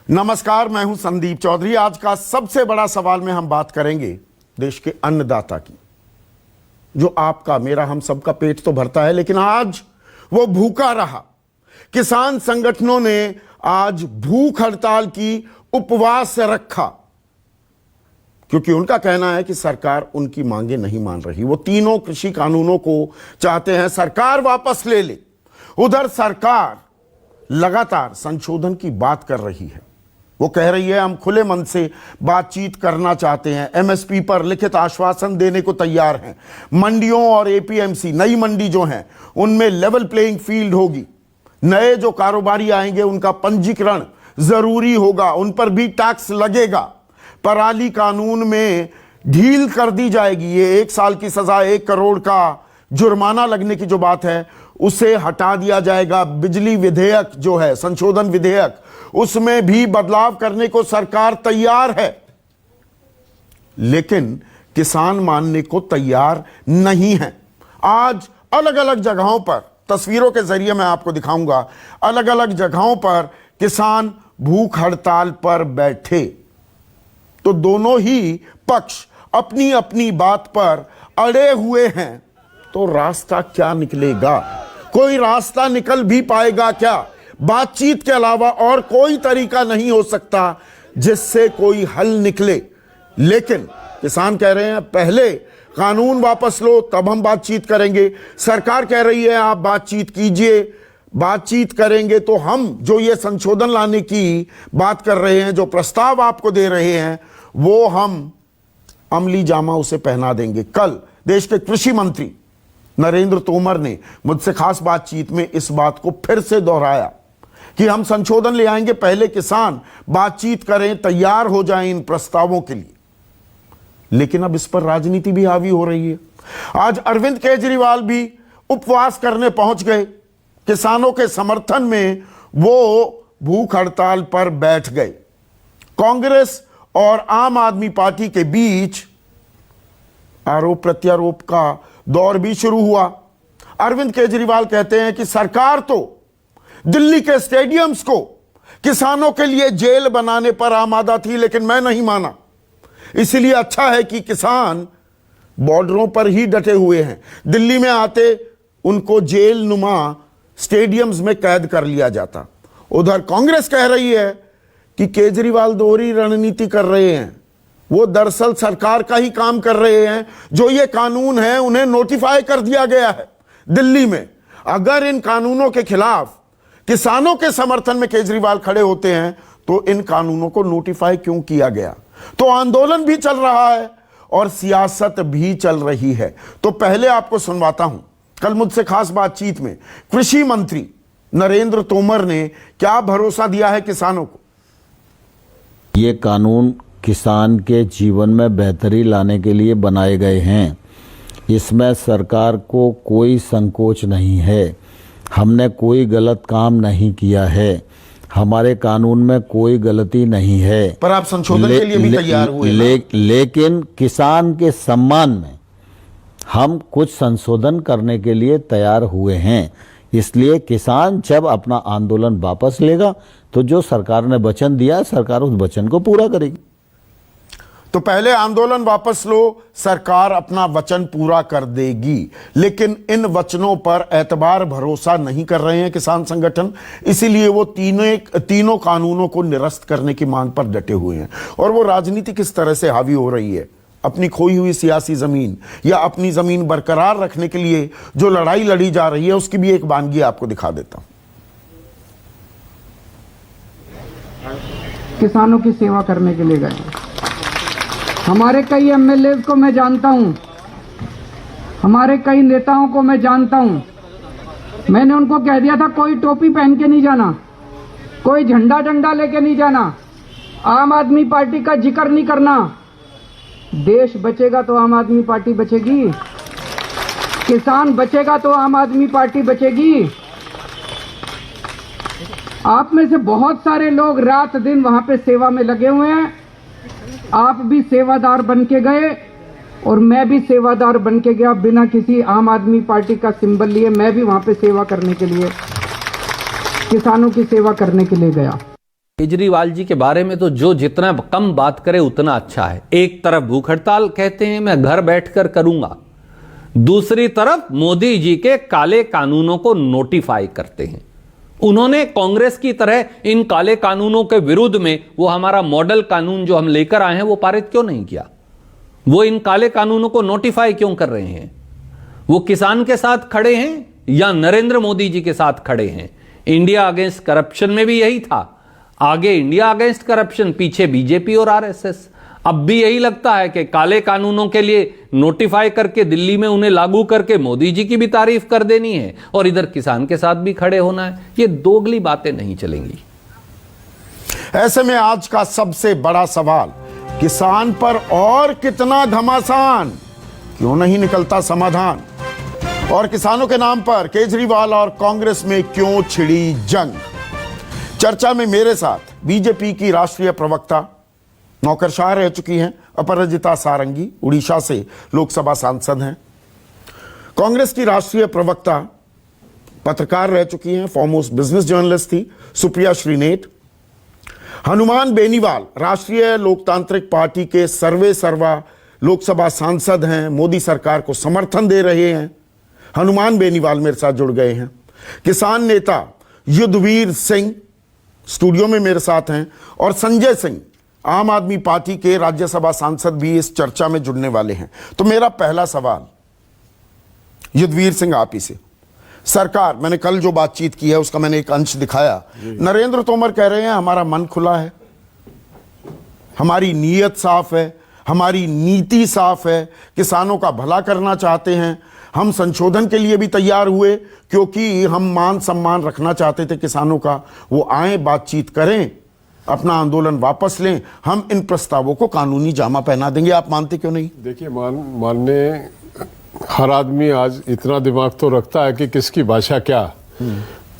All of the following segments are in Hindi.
नमस्कार, मैं हूं संदीप चौधरी। आज का सबसे बड़ा सवाल में हम बात करेंगे देश के अन्नदाता की, जो आपका मेरा हम सबका पेट तो भरता है, लेकिन आज वो भूखा रहा। किसान संगठनों ने आज भूख हड़ताल की, उपवास रखा, क्योंकि उनका कहना है कि सरकार उनकी मांगे नहीं मान रही। वो तीनों कृषि कानूनों को चाहते हैं सरकार वापस ले ले। उधर सरकार लगातार संशोधन की बात कर रही है। वो कह रही है हम खुले मन से बातचीत करना चाहते हैं, एमएसपी पर लिखित आश्वासन देने को तैयार हैं। मंडियों और एपीएमसी, नई मंडी जो हैं उनमें लेवल प्लेइंग फील्ड होगी। नए जो कारोबारी आएंगे उनका पंजीकरण जरूरी होगा, उन पर भी टैक्स लगेगा। पराली कानून में ढील कर दी जाएगी। ये 1 साल की सजा, 1 करोड़ का जुर्माना लगने की जो बात है उसे हटा दिया जाएगा। बिजली विधेयक जो है, संशोधन विधेयक, उसमें भी बदलाव करने को सरकार तैयार है, लेकिन किसान मानने को तैयार नहीं है। आज अलग अलग जगहों पर, तस्वीरों के जरिए मैं आपको दिखाऊंगा, अलग अलग जगहों पर किसान भूख हड़ताल पर बैठे। तो दोनों ही पक्ष अपनी अपनी बात पर अड़े हुए हैं। तो रास्ता क्या निकलेगा? कोई रास्ता निकल भी पाएगा क्या? बातचीत के अलावा और कोई तरीका नहीं हो सकता जिससे कोई हल निकले। लेकिन किसान कह रहे हैं पहले कानून वापस लो, तब हम बातचीत करेंगे। सरकार कह रही है आप बातचीत कीजिए, बातचीत करेंगे तो हम जो ये संशोधन लाने की बात कर रहे हैं, जो प्रस्ताव आपको दे रहे हैं, वो हम अमली जामा उसे पहना देंगे। कल देश के कृषि मंत्री नरेंद्र तोमर ने मुझसे खास बातचीत में इस बात को फिर से दोहराया कि हम संशोधन ले आएंगे, पहले किसान बातचीत करें, तैयार हो जाएं इन प्रस्तावों के लिए। लेकिन अब इस पर राजनीति भी हावी हो रही है। आज अरविंद केजरीवाल भी उपवास करने पहुंच गए। किसानों के समर्थन में वो भूख हड़ताल पर बैठ गए। कांग्रेस और आम आदमी पार्टी के बीच आरोप प्रत्यारोप का दौर भी शुरू हुआ। अरविंद केजरीवाल कहते हैं कि सरकार तो दिल्ली के स्टेडियम्स को किसानों के लिए जेल बनाने पर आमादा थी, लेकिन मैं नहीं माना। इसलिए अच्छा है कि किसान बॉर्डरों पर ही डटे हुए हैं। दिल्ली में आते उनको जेल नुमा स्टेडियम्स में कैद कर लिया जाता। उधर कांग्रेस कह रही है कि केजरीवाल दोहरी रणनीति कर रहे हैं। वो दरअसल सरकार का ही काम कर रहे हैं। जो ये कानून है उन्हें नोटिफाई कर दिया गया है दिल्ली में। अगर इन कानूनों के खिलाफ किसानों के समर्थन में केजरीवाल खड़े होते हैं तो इन कानूनों को नोटिफाई क्यों किया गया? तो आंदोलन भी चल रहा है और सियासत भी चल रही है। तो पहले आपको सुनवाता हूं, कल मुझसे खास बातचीत में कृषि मंत्री नरेंद्र तोमर ने क्या भरोसा दिया है किसानों को। ये कानून किसान के जीवन में बेहतरी लाने के लिए बनाए गए हैं। इसमें सरकार को कोई संकोच नहीं है। हमने कोई गलत काम नहीं किया है। हमारे कानून में कोई गलती नहीं है। पर आप संशोधन के लिए भी तैयार हुए लेकिन किसान के सम्मान में हम कुछ संशोधन करने के लिए तैयार हुए हैं। इसलिए किसान जब अपना आंदोलन वापस लेगा तो जो सरकार ने वचन दिया, सरकार उस वचन को पूरा करेगी। तो पहले आंदोलन वापस लो, सरकार अपना वचन पूरा कर देगी। लेकिन इन वचनों पर एतबार, भरोसा नहीं कर रहे हैं किसान संगठन। इसीलिए वो तीनों कानूनों को निरस्त करने की मांग पर डटे हुए हैं। और वो राजनीति किस तरह से हावी हो रही है, अपनी खोई हुई सियासी जमीन या अपनी जमीन बरकरार रखने के लिए जो लड़ाई लड़ी जा रही है, उसकी भी एक वानगी आपको दिखा देता हूं। किसानों की सेवा करने के लिए गए। हमारे कई एमएलए को मैं जानता हूं, हमारे कई नेताओं को मैं जानता हूं। मैंने उनको कह दिया था कोई टोपी पहन के नहीं जाना, कोई झंडा डंडा लेके नहीं जाना, आम आदमी पार्टी का जिक्र नहीं करना। देश बचेगा तो आम आदमी पार्टी बचेगी, किसान बचेगा तो आम आदमी पार्टी बचेगी। आप में से बहुत सारे लोग रात दिन वहां पे सेवा में लगे हुए हैं। आप भी सेवादार बन के गए और मैं भी सेवादार बन के गया, बिना किसी आम आदमी पार्टी का सिंबल लिए। मैं भी वहां पे सेवा करने के लिए, किसानों की सेवा करने के लिए गया। केजरीवाल जी के बारे में तो जो जितना कम बात करे उतना अच्छा है। एक तरफ भूख हड़ताल कहते हैं मैं घर बैठकर करूंगा, दूसरी तरफ मोदी जी के काले कानूनों को नोटिफाई करते हैं। उन्होंने कांग्रेस की तरह इन काले कानूनों के विरुद्ध में वो हमारा मॉडल कानून जो हम लेकर आए हैं वो पारित क्यों नहीं किया? वो इन काले कानूनों को नोटिफाई क्यों कर रहे हैं? वो किसान के साथ खड़े हैं या नरेंद्र मोदी जी के साथ खड़े हैं? इंडिया अगेंस्ट करप्शन में भी यही था, आगे इंडिया अगेंस्ट करप्शन, पीछे बीजेपी और आरएसएस। अब भी यही लगता है कि काले कानूनों के लिए नोटिफाई करके दिल्ली में उन्हें लागू करके मोदी जी की भी तारीफ कर देनी है और इधर किसान के साथ भी खड़े होना है। ये दोगली बातें नहीं चलेंगी। ऐसे में आज का सबसे बड़ा सवाल, किसान पर और कितना घमासान, क्यों नहीं निकलता समाधान? और किसानों के नाम पर केजरीवाल और कांग्रेस में क्यों छिड़ी जंग? चर्चा में मेरे साथ बीजेपी की राष्ट्रीय प्रवक्ता, नौकरशाह रह चुकी हैं अपराजिता सारंगी, उड़ीसा से लोकसभा सांसद हैं। कांग्रेस की राष्ट्रीय प्रवक्ता, पत्रकार रह चुकी हैं, फॉरमोस्ट बिजनेस जर्नलिस्ट थी, सुप्रिया श्रीनेट। हनुमान बेनीवाल राष्ट्रीय लोकतांत्रिक पार्टी के सर्वे सर्वा लोकसभा सांसद हैं, मोदी सरकार को समर्थन दे रहे हैं। हनुमान बेनीवाल मेरे साथ जुड़ गए हैं। किसान नेता युद्धवीर सिंह स्टूडियो में मेरे साथ हैं और संजय सिंह आम आदमी पार्टी के राज्यसभा सांसद भी इस चर्चा में जुड़ने वाले हैं। तो मेरा पहला सवाल युद्धवीर सिंह आप ही से, सरकार, मैंने कल जो बातचीत की है उसका मैंने एक अंश दिखाया। नरेंद्र तोमर कह रहे हैं हमारा मन खुला है, हमारी नीयत साफ है, हमारी नीति साफ है, किसानों का भला करना चाहते हैं, हम संशोधन के लिए भी तैयार हुए क्योंकि हम मान सम्मान रखना चाहते थे किसानों का। वो आए, बातचीत करें, अपना आंदोलन वापस लें, हम इन प्रस्तावों को कानूनी जामा पहना देंगे। आप मानते क्यों नहीं? देखिए, मानने हर आदमी आज इतना दिमाग तो रखता है कि किसकी भाषा क्या।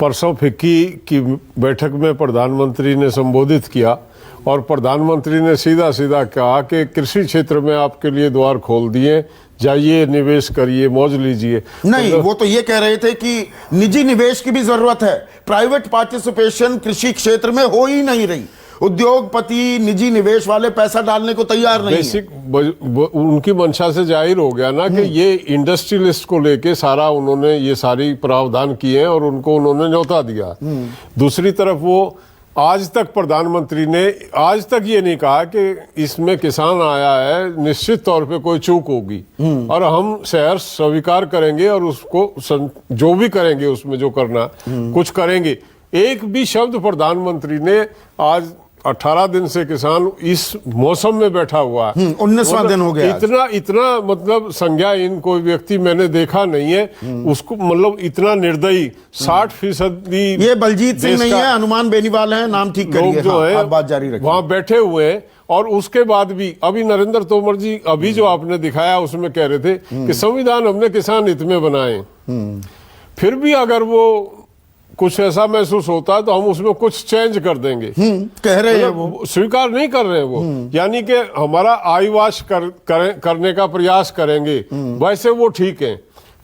परसों फिक्की की बैठक में प्रधानमंत्री ने संबोधित किया और प्रधानमंत्री ने सीधा सीधा कहा कि कृषि क्षेत्र में आपके लिए द्वार खोल दिए, जाइए, निवेश करिए, मौज लीजिए। नहीं, वो तो ये कह रहे थे कि निजी निवेश की भी जरूरत है, प्राइवेट पार्टिसिपेशन कृषि क्षेत्र में हो ही नहीं रही, उद्योगपति निजी निवेश वाले पैसा डालने को तैयार नहीं। बेसिक उनकी मंशा से जाहिर हो गया ना कि ये इंडस्ट्रियलिस्ट को लेके सारा उन्होंने ये सारी प्रावधान किए हैं और उनको उन्होंने न्योता दिया। दूसरी तरफ वो आज तक प्रधानमंत्री ने आज तक ये नहीं कहा कि इसमें किसान आया है, निश्चित तौर पे कोई चूक होगी और हम शहर स्वीकार करेंगे और उसको जो भी करेंगे उसमें जो करना कुछ करेंगे। एक भी शब्द प्रधानमंत्री ने आज 18 दिन से किसान इस मौसम में बैठा हुआ है, 19वां दिन हो गया। इतना मतलब संज्ञाहीन कोई व्यक्ति मैंने देखा नहीं है उसको, मतलब इतना निर्दयी 60%। ये बलजीत सिंह नहीं है, हनुमान बेनीवाल है, नाम ठीक करिए। जो है आप बात जारी रखिए। वहां बैठे हुए हैं और उसके बाद भी अभी नरेंद्र तोमर जी अभी जो आपने दिखाया उसमें कह रहे थे कि संविधान हमने किसान हित में बनाए। फिर भी अगर वो कुछ ऐसा महसूस होता है तो हम उसमें कुछ चेंज कर देंगे, कह रहे हैं वो, स्वीकार नहीं कर रहे हैं वो, यानी कि हमारा आईवाश करने का प्रयास करेंगे। वैसे वो ठीक है,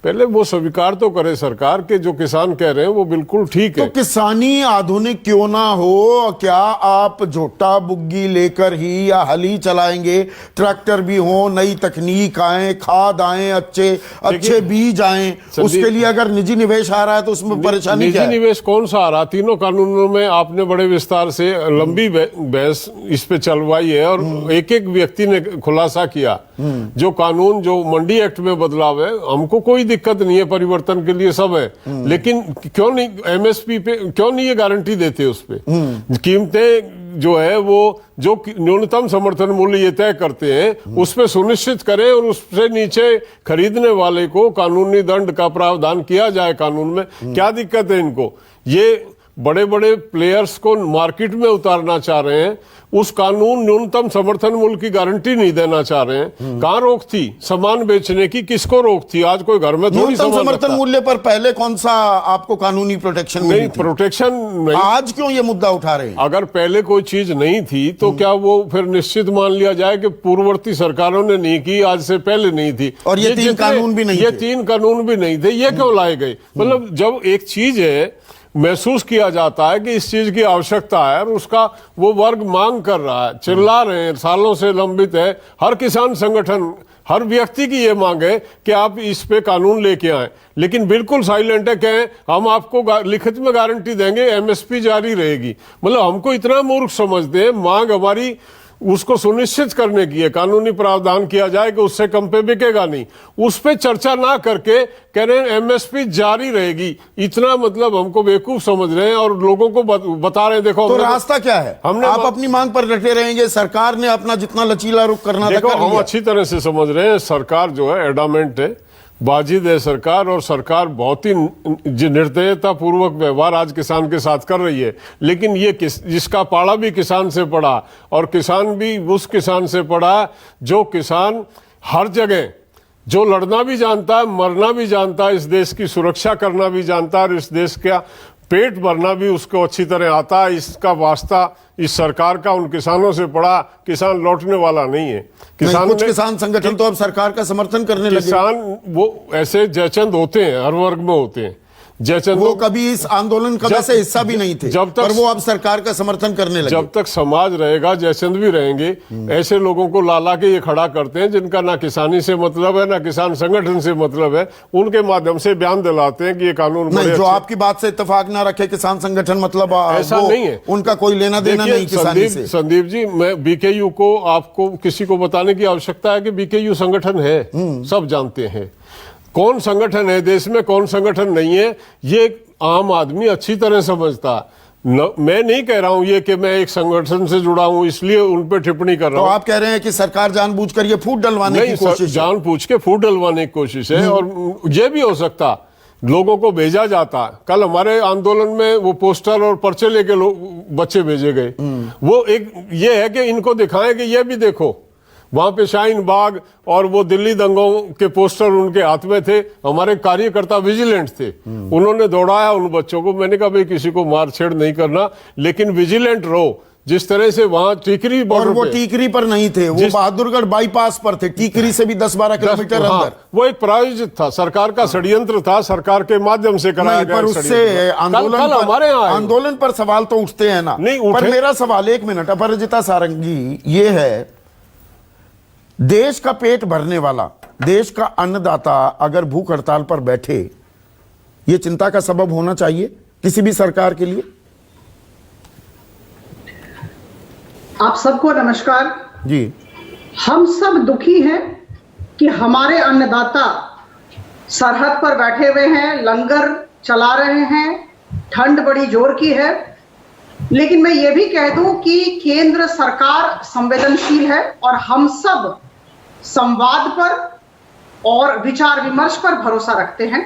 पहले वो स्वीकार तो करे सरकार के जो किसान कह रहे हैं वो बिल्कुल ठीक है। तो किसानी आधुनिक क्यों ना हो, क्या आप झोटा बुग्गी लेकर ही या हली चलाएंगे? ट्रैक्टर भी हो, नई तकनीक आए, खाद आए, अच्छे बीज आए, उसके लिए अगर निजी निवेश आ रहा है तो उसमें परेशानी क्या है? निजी निवेश कौन सा आ रहा? तीनों कानूनों में आपने बड़े विस्तार से लंबी बहस इस पे चलवाई है और एक एक व्यक्ति ने खुलासा किया। जो कानून जो मंडी एक्ट में बदलाव है, हमको कोई दिक्कत नहीं है, परिवर्तन के लिए सब है, लेकिन क्यों नहीं एमएसपी पे क्यों नहीं ये गारंटी देते? उस पे कीमतें जो है वो जो न्यूनतम समर्थन मूल्य ये तय करते हैं उस पे सुनिश्चित करें और उससे नीचे खरीदने वाले को कानूनी दंड का प्रावधान किया जाए कानून में। क्या दिक्कत है इनको? ये बड़े बड़े प्लेयर्स को मार्केट में उतारना चाह रहे हैं, उस कानून न्यूनतम समर्थन मूल्य की गारंटी नहीं देना चाह रहे हैं। कहां रोक थी सामान बेचने की? किसको रोक थी? आज कोई घर में थोड़ी समर्थन मूल्य पर पहले कौन सा आपको कानूनी प्रोटेक्शन नहीं? प्रोटेक्शन नहीं। आज क्यों ये मुद्दा उठा रहे हैं? अगर पहले कोई चीज नहीं थी तो क्या वो फिर निश्चित मान लिया जाए कि पूर्ववर्ती सरकारों ने नहीं की, आज से पहले नहीं थी? और ये 3 कानून भी नहीं थे। ये 3 कानून भी नहीं थे, ये क्यों लाए गए? मतलब जब एक चीज है महसूस किया जाता है कि इस चीज की आवश्यकता है और उसका वो वर्ग मांग कर रहा है, चिल्ला रहे हैं, सालों से लंबित है। हर किसान संगठन, हर व्यक्ति की ये मांग है कि आप इस पे कानून लेके आए, लेकिन बिल्कुल साइलेंट है, कहें हम आपको लिखित में गारंटी देंगे एमएसपी जारी रहेगी। मतलब हमको इतना मूर्ख समझते हैं। मांग हमारी उसको सुनिश्चित करने की है, कानूनी प्रावधान किया जाए कि उससे कम पे बिकेगा नहीं, उस पे चर्चा ना करके कह रहे हैं एमएसपी जारी रहेगी। इतना मतलब हमको बेवकूफ समझ रहे हैं और लोगों को बता रहे हैं देखो। तो रास्ता क्या है? आप अपनी मांग पर डटे रहेंगे, सरकार ने अपना जितना लचीला रुख करना था कर लिया। हम अच्छी तरह से समझ रहे हैं, सरकार जो है एडामेंट है, बाजिद है सरकार, और सरकार बहुत ही निर्दयता पूर्वक व्यवहार आज किसान के साथ कर रही है। लेकिन ये जिसका पाड़ा भी किसान से पड़ा और किसान भी उस किसान से पड़ा जो किसान हर जगह जो लड़ना भी जानता है, मरना भी जानता है, इस देश की सुरक्षा करना भी जानता है और इस देश का पेट भरना भी उसको अच्छी तरह आता है। इसका वास्ता इस सरकार का उन किसानों से पड़ा। किसान लौटने वाला नहीं है। कुछ किसान संगठन तो अब सरकार का समर्थन करने लगे। किसान वो ऐसे जयचंद होते हैं, हर वर्ग में होते हैं जयचंद। वो कभी इस आंदोलन का वैसे हिस्सा भी नहीं थे, पर वो अब सरकार का समर्थन करने लगे। जब तक समाज रहेगा जयचंद भी रहेंगे। ऐसे लोगों को ला के ये खड़ा करते हैं जिनका ना किसानी से मतलब है ना किसान संगठन से मतलब है, उनके माध्यम से बयान दिलाते हैं कि ये कानून नहीं। जो आपकी बात से इत्तेफाक ना रखे किसान संगठन, मतलब ऐसा नहीं है, उनका कोई लेना देना नहीं किसानी से। संदीप जी, मैं बीकेयू को आपको किसी को बताने की आवश्यकता है कि बीकेयू संगठन है, सब जानते हैं कौन संगठन है देश में, कौन संगठन नहीं है, ये आम आदमी अच्छी तरह समझता। मैं नहीं कह रहा हूं ये कि मैं एक संगठन से जुड़ा हूं इसलिए उन पे टिप्पणी कर रहा हूं। तो आप कह रहे हैं कि सरकार जानबूझकर ये फूट डलवाने की कोशिश, जानबूझ के फूट डलवाने की कोशिश है। और ये भी हो सकता लोगों को भेजा जाता। कल हमारे आंदोलन में वो पोस्टर और पर्चे लेके बच्चे भेजे गए। वो एक ये है कि इनको दिखाएं कि ये भी देखो, वहां पे शाहीन बाग और वो दिल्ली दंगों के पोस्टर उनके हाथ में थे। हमारे कार्यकर्ता विजिलेंट थे, उन्होंने दौड़ाया उन बच्चों को। मैंने कहा भाई किसी को मार छेड़ नहीं करना, लेकिन विजिलेंट रहो। जिस तरह से वहां टीकरी और वो टीकरी पर नहीं थे, वो बहादुरगढ़ बाईपास पर थे, टीकरी से भी 10-12 किलोमीटर अंदर। वो एक प्रायोजित था, सरकार का षड्यंत्र था, सरकार के माध्यम से कराया गया। पर उससे आंदोलन पर सवाल तो उठते हैं ना। नहीं, पर मेरा सवाल, एक मिनट अपराजिता सारंगी, ये है देश का पेट भरने वाला, देश का अन्नदाता अगर भूख हड़ताल पर बैठे, यह चिंता का सबब होना चाहिए किसी भी सरकार के लिए? आप सबको नमस्कार जी। हम सब दुखी हैं कि हमारे अन्नदाता सरहद पर बैठे हुए हैं, लंगर चला रहे हैं, ठंड बड़ी जोर की है। लेकिन मैं ये भी कह दूं कि केंद्र सरकार संवेदनशील है और हम सब संवाद पर और विचार विमर्श पर भरोसा रखते हैं।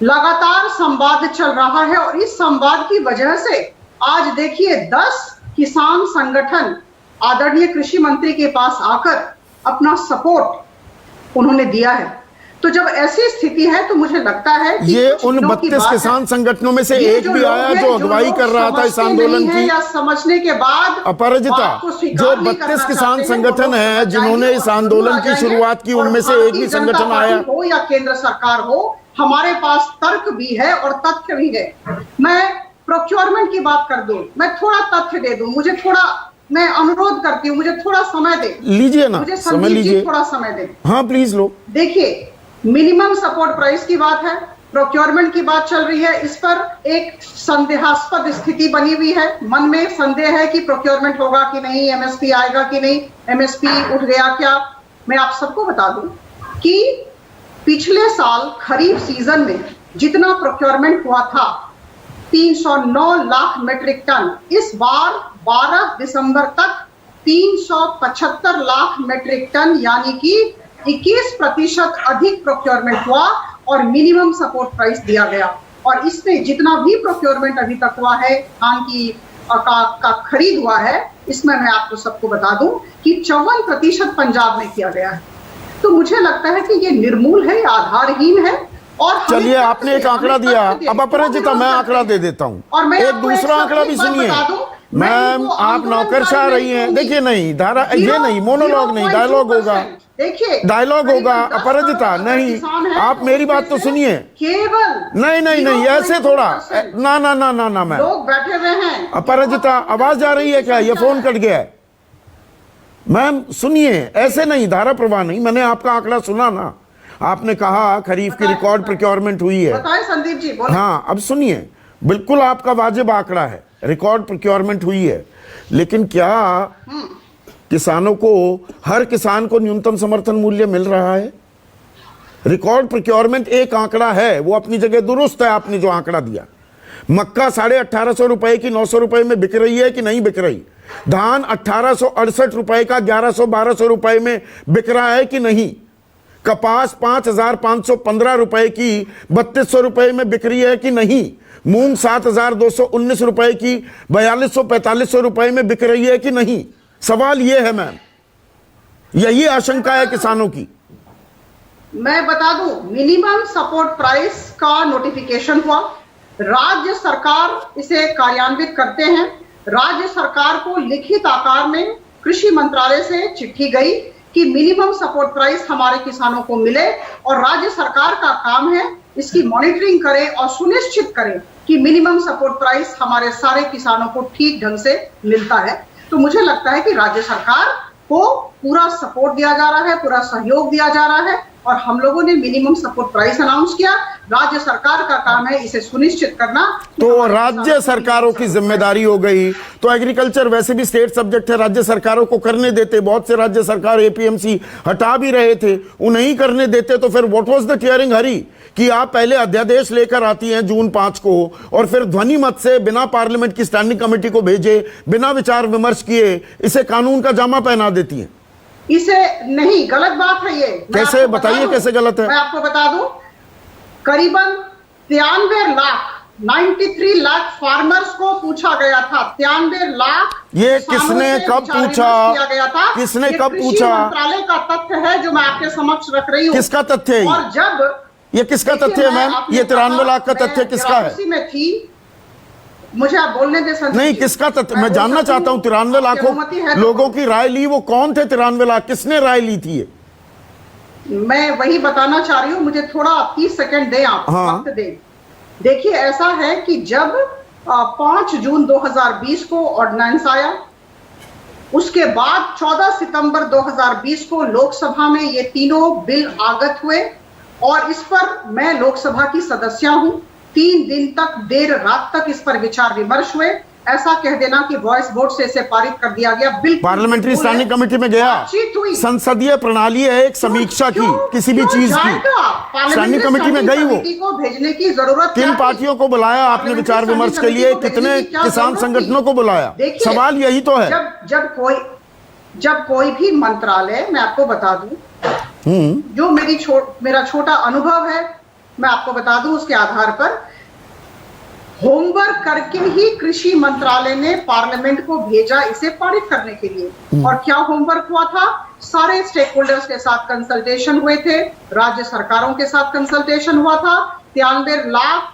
लगातार संवाद चल रहा है और इस संवाद की वजह से आज देखिए 10 किसान संगठन आदरणीय कृषि मंत्री के पास आकर अपना सपोर्ट उन्होंने दिया है। तो जब ऐसी स्थिति है तो मुझे लगता है कि ये उन 32 किसान संगठनों में से एक भी आया जो अगुवाई कर रहा था इस आंदोलन की, या समझने के बाद अपराजिता, जो 32 किसान संगठन है जिन्होंने इस आंदोलन की शुरुआत की, उनमें से एक भी संगठन आया हो या केंद्र सरकार हो, हमारे पास तर्क भी है और तथ्य भी है। मैं प्रोक्योरमेंट की बात कर दूं, मैं थोड़ा तथ्य दे दूं, मुझे थोड़ा, मैं अनुरोध करती हूँ मुझे थोड़ा समय दे लीजिए ना, मुझे समय लीजिए, थोड़ा समय दे। हाँ प्लीज लो। देखिए, मिनिमम सपोर्ट प्राइस की बात है, प्रोक्योरमेंट की बात चल रही है, इस पर एक संदेहास्पद स्थिति बनी हुई है। मन में संदेह है कि प्रोक्योरमेंट होगा कि नहीं, एमएसपी आएगा कि नहीं, एमएसपी उठ गया क्या। मैं आप सबको बता दूं कि पिछले साल खरीफ सीजन में जितना प्रोक्योरमेंट हुआ था 309 लाख मेट्रिक टन, इस बार 12 दिसंबर तक 375 लाख मेट्रिक टन यानी कि 21% अधिक प्रोक्योरमेंट हुआ और मिनिमम सपोर्ट प्राइस दिया गया। और इसमें जितना भी प्रोक्योरमेंट अभी तक हुआ है, धान की का खरीद हुआ है, इसमें मैं आपको सबको बता दूं कि 54% पंजाब में किया गया है। तो मुझे लगता है कि ये निर्मूल है, आधारहीन है। और चलिए, आपने एक आंकड़ा दिया, अब अपराजिता मैं आंकड़ा दे देता हूं, एक दूसरा आंकड़ा भी सुनिए। मैम, आप नौकरशाह रही हैं, देखिए नहीं धारा, ये नहीं मोनोलॉग नहीं, डायलॉग होगा। देखिए डायलॉग होगा। करीबन 10 अपराजिता करोड़ नहीं, किसान हैं, आप मेरी बात तो जिसमें सुनिए। केवल नहीं नहीं नहीं, ऐसे थोड़ा, 0.2% ना ना ना ना ना, मैं लोग बैठे हुए हैं। अपराजिता आवाज जा रही है क्या? ये फोन कट गया है। मैम सुनिए, ऐसे नहीं, धारा प्रवाह नहीं, मैंने आपका आंकड़ा सुना ना। आपने कहा खरीफ की रिकॉर्ड प्रोक्योरमेंट हुई है। बताएं संदीप जी, बोले। हाँ अब सुनिए, बिल्कुल आपका वाजिब आंकड़ा है, रिकॉर्ड प्रोक्योरमेंट हुई है, लेकिन क्या किसानों को, हर किसान को न्यूनतम समर्थन मूल्य मिल रहा है? रिकॉर्ड प्रोक्योरमेंट एक आंकड़ा है, वो अपनी जगह दुरुस्त है, आपने जो आंकड़ा दिया। मक्का 1850 रुपए की 900 रुपए में बिक रही है कि नहीं बिक रही? धान 1868 रुपए का 1100-1200 रुपए में बिक रहा है कि नहीं? कपास 5515 रुपए की 3200 रुपए में बिक रही है कि नहीं? मूंग 7219 रुपए की 4200-4500 रुपए में बिक रही है कि नहीं? सवाल यह है मैम, यही आशंका है किसानों की। मैं बता दूं, मिनिमम सपोर्ट प्राइस का नोटिफिकेशन हुआ, राज्य सरकार इसे कार्यान्वित करते हैं। राज्य सरकार को लिखित आकार में कृषि मंत्रालय से चिट्ठी गई कि मिनिमम सपोर्ट प्राइस हमारे किसानों को मिले, और राज्य सरकार का काम है इसकी मॉनिटरिंग करे और सुनिश्चित करे कि मिनिमम सपोर्ट प्राइस हमारे सारे किसानों को ठीक ढंग से मिलता है। तो मुझे लगता है कि राज्य सरकार को पूरा सपोर्ट दिया जा रहा है, पूरा सहयोग दिया जा रहा है, और हम लोगों ने मिनिमम सपोर्ट प्राइस अनाउंस किया। राज्य सरकार का काम है इसे सुनिश्चित करना। तो राज्य सरकारों की जिम्मेदारी हो गई, तो एग्रीकल्चर वैसे भी स्टेट सब्जेक्ट है, राज्य सरकारों को करने देते। बहुत से राज्य सरकार एपीएमसी हटा भी रहे थे, उन्हें करने देते, तो फिर व्हाट वाज द टीयरिंग हरी कि आप पहले अध्यादेश लेकर आती हैं जून 5 को, और फिर ध्वनि मत से बिना पार्लियामेंट की स्टैंडिंग कमेटी को भेजे, बिना विचार विमर्श किए इसे कानून का जामा पहना देती हैं। इसे नहीं, गलत बात है ये। कैसे बताइए, कैसे गलत है? मैं आपको बता दूं, करीबन 93 लाख फार्मर्स को पूछा गया था। 93 लाख ये किसने कब पूछा? किया गया था। किसने ये कब कृषि पूछा? मंत्रालय का तथ्य है जो मैं आपके समक्ष रख रही हूँ। किसका तथ्य है? और जब ये किसका तथ्य है मैम? ये 93 लाख का तथ्य किसका है? मैं में थी, मुझे आप बोलने दे संदीप नहीं, जी। किसका तथ्य मैं जानना चाहता हूं। 93 लाखों लोगों की राय ली, वो कौन थे 93 लाख? किसने राय ली थी ये? मैं वही बताना चाह रही हूँ, मुझे थोड़ा 30 सेकंड दें आप। हाँ। वक्त दें। देखिए ऐसा है कि जब 5 जून 2020 को ऑर्डिनेंस आया, उसके बाद 14 सितंबर 2020 को लोकसभा में ये तीनों बिल आगत हुए, और इस पर मैं लोकसभा की सदस्य हूं। 3 दिन तक, देर रात तक इस पर विचार विमर्श हुए। ऐसा कह देना कि वॉइस वोट से इसे पारित कर दिया गया, बिल्कुल पार्लियामेंट्री स्टैंडिंग कमेटी में गया, बातचीत हुई। संसदीय प्रणाली है एक समीक्षा की किसी भी चीज की, स्टैंडिंग कमेटी में गई। वो को भेजने की जरूरत किन पार्टियों को बुलाया आपने विचार विमर्श के लिए? कितने किसान संगठनों को बुलाया? सवाल यही तो है। जब कोई भी मंत्रालय, मैं आपको बता दूं, जो मेरा छोटा अनुभव है, मैं आपको बता दूं, उसके आधार पर होमवर्क करके ही कृषि मंत्रालय ने पार्लियामेंट को भेजा इसे पारित करने के लिए। और क्या होमवर्क हुआ था? सारे स्टेक होल्डर्स के साथ कंसल्टेशन हुए थे, राज्य सरकारों के साथ कंसल्टेशन हुआ था, 93 लाख